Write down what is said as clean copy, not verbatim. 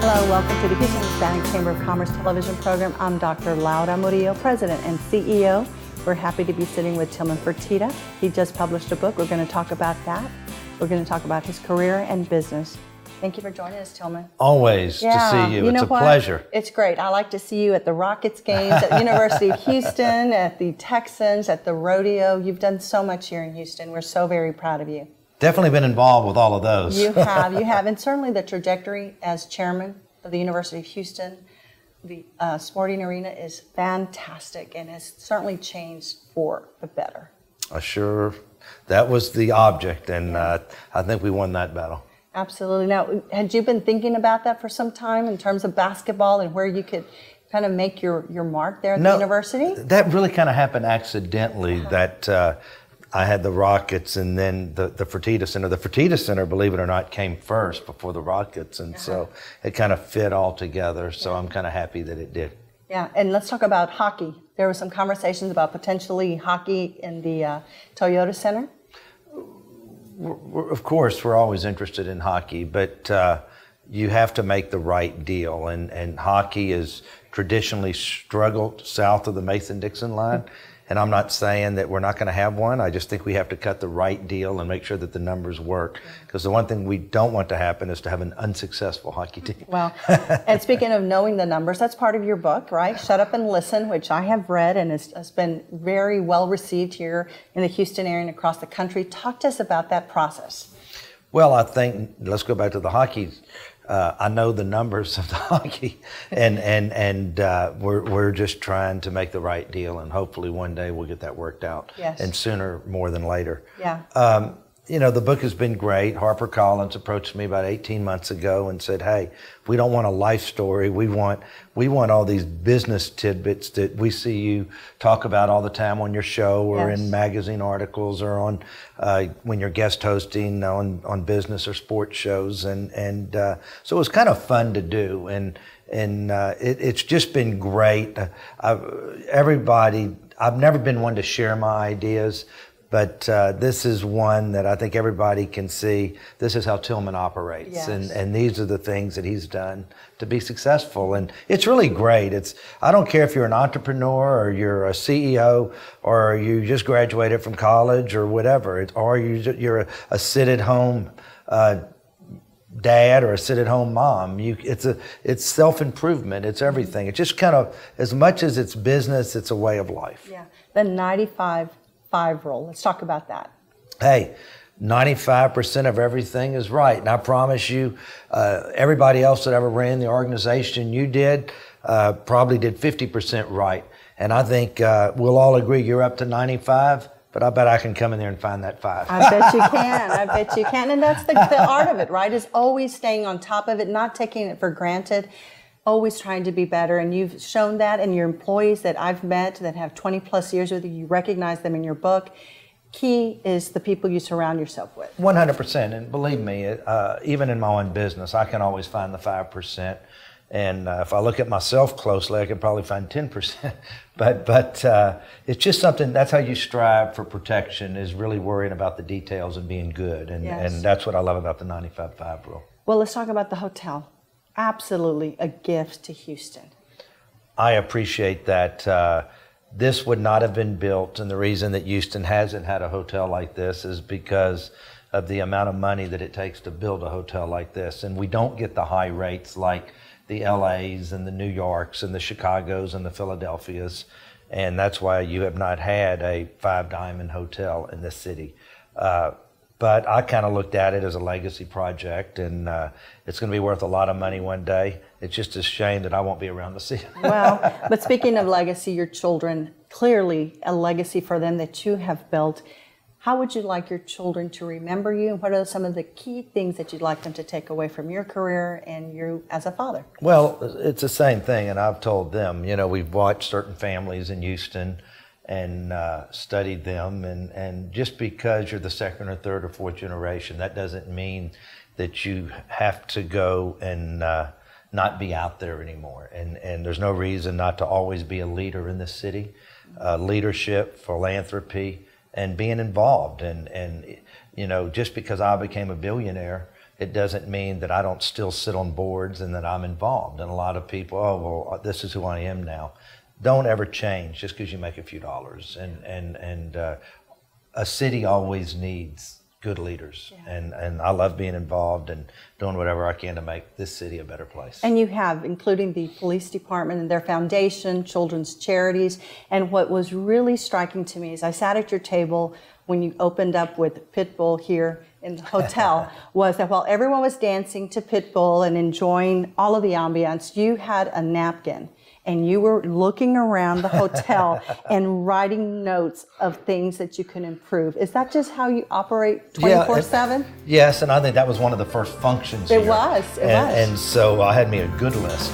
Hello, welcome to the Houston Hispanic Chamber of Commerce television program. I'm Dr. Laura Murillo, President and CEO. We're happy to be sitting with Tilman Fertitta. He just published a book. We're going to talk about that. We're going to talk about his career and business. Thank you for joining us, Tilman. Always to see you. It's a pleasure. It's great. I like to see you at the Rockets games, at the University of Houston, at the Texans, at the rodeo. You've done so much here in Houston. We're so very proud of you. Definitely been involved with all of those. You have, and certainly the trajectory as chairman of the University of Houston, the sporting arena is fantastic and has certainly changed for the better. Sure, that was the object, and I think we won that battle. Absolutely. Now, had you been thinking about that for some time in terms of basketball and where you could kind of make your mark there at the university? That really kind of happened accidentally, that I had the Rockets and then the Fertitta Center. The Fertitta Center, believe it or not, came first before the Rockets, and so it kind of fit all together, so I'm kind of happy that it did. Yeah, and let's talk about hockey. There were some conversations about potentially hockey in the Toyota Center. Of course, we're always interested in hockey, but you have to make the right deal, and hockey has traditionally struggled south of the Mason-Dixon line. And I'm not saying that we're not going to have one. I just think we have to cut the right deal and make sure that the numbers work. Because the one thing we don't want to happen is to have an unsuccessful hockey team. Well, and speaking of knowing the numbers, that's part of your book, right? Shut Up and Listen, which I have read and has been very well received here in the Houston area and across the country. Talk to us about that process. Well, I think, let's go back to the hockey. I know the numbers of the hockey, and we're just trying to make the right deal, and hopefully one day we'll get that worked out, and sooner more than later. Yeah. The book has been great. HarperCollins approached me about 18 months ago and said, "Hey, we don't want a life story. We want all these business tidbits that we see you talk about all the time on your show or in magazine articles or on when you're guest hosting on business or sports shows." And so it was kind of fun to do, and it's just been great. I've never been one to share my ideas, but this is one that I think everybody can see. This is how Tilman operates, and these are the things that he's done to be successful. And it's really great. I don't care if you're an entrepreneur or you're a CEO or you just graduated from college or whatever, or you're a sit-at-home dad or a sit-at-home mom. It's self-improvement. It's everything. It's just kind of, as much as it's business, it's a way of life. Yeah. The 95-5 rule. Let's talk about that. Hey, 95% of everything is right. And I promise you, everybody else that ever ran the organization you did probably did 50% right. And I think we'll all agree you're up to 95, but I bet I can come in there and find that 5. I bet you can. I bet you can. And that's the art of it, right? Is always staying on top of it, not taking it for granted, always trying to be better. And you've shown that, and your employees that I've met that have 20 plus years with you, you recognize them in your book. Key is the people you surround yourself with. 100%. And believe me, even in my own business, I can always find the 5%. And if I look at myself closely, I can probably find 10%. But it's just something, that's how you strive for protection, is really worrying about the details and being good. And that's what I love about the 95-5 rule. Well, let's talk about the hotel. Absolutely a gift to Houston. I appreciate that. This would not have been built, and the reason that Houston hasn't had a hotel like this is because of the amount of money that it takes to build a hotel like this. And we don't get the high rates like the LAs and the New Yorks and the Chicagos and the Philadelphias. And that's why you have not had a 5-diamond hotel in this city. But I kind of looked at it as a legacy project, and it's going to be worth a lot of money one day. It's just a shame that I won't be around to see it. Well, but speaking of legacy, your children, clearly a legacy for them that you have built. How would you like your children to remember you, and what are some of the key things that you'd like them to take away from your career and you as a father? Well, it's the same thing, and I've told them, we've watched certain families in Houston and studied them, and just because you're the second or third or fourth generation, that doesn't mean that you have to go and not be out there anymore. And there's no reason not to always be a leader in this city. Leadership, philanthropy, and being involved. And just because I became a billionaire it doesn't mean that I don't still sit on boards and that I'm involved. And a lot of people, oh, well, this is who I am now. Don't ever change just because you make a few dollars. And a city always needs good leaders. And I love being involved and doing whatever I can to make this city a better place. And you have, including the police department and their foundation, children's charities. And what was really striking to me is I sat at your table when you opened up with Pitbull here in the hotel, was that while everyone was dancing to Pitbull and enjoying all of the ambiance, you had a napkin and you were looking around the hotel and writing notes of things that you can improve. Is that just how you operate 24/7? Yes, and I think that was one of the first functions It here. was. And so I had me a good list.